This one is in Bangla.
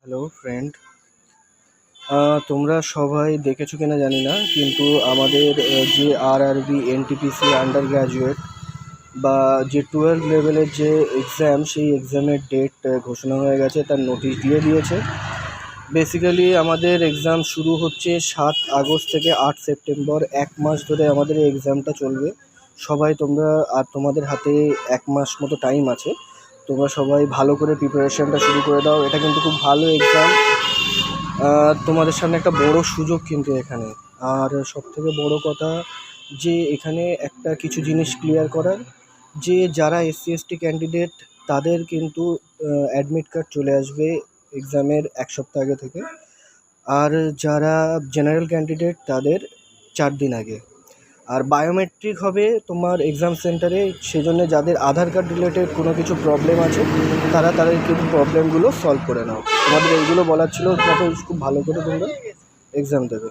হ্যালো ফ্রেন্ড, তোমরা সবাই দেখেছো কিনা জানি না, কিন্তু আমাদের যে আরআরবি এনটিপিসি আন্ডার গ্র্যাজুয়েট বা যে 12 লেভেলের যে এক্সাম, সেই এক্সামের ডেট ঘোষণা হয়ে গেছে, তার নোটিশ দিয়ে দিয়েছে। বেসিক্যালি আমাদের এক্সাম শুরু হচ্ছে 7 আগস্ট থেকে 8 সেপ্টেম্বর। 1 মাস ধরে আমাদের এই এক্সামটা চলবে। সবাই তোমরা, আর তোমাদের হাতে 1 মাস মতো টাইম আছে, তোমরা সবাই ভালো করে প্রিপারেশনটা শুরু করে দাও। এটা কিন্তু খুব ভালো এক্সাম, তোমাদের সামনে একটা বড় সুযোগ কিন্তু এখানে। আর সবথেকে বড় কথা যে এখানে একটা কিছু জিনিস ক্লিয়ার করার, যে যারা SC/ST ক্যান্ডিডেট তাদের কিন্তু অ্যাডমিট কার্ড চলে আসবে এক্সামের 1 সপ্তাহ আগে থেকে। আর যারা জেনারেল ক্যান্ডিডেট তাদের 4 দিন আগে। আর বায়োমেট্রিক হবে তোমার এক্সাম সেন্টারে, সেজন্য যাদের আধার কার্ড রিলেটেড কোনো কিছু প্রবলেম আছে তাদের কিন্তু প্রবলেমগুলো সলভ করে নাও। তোমাদের এইগুলো বলার ছিল, যাতে খুব ভালো করে তোমরা এক্সাম দেবে।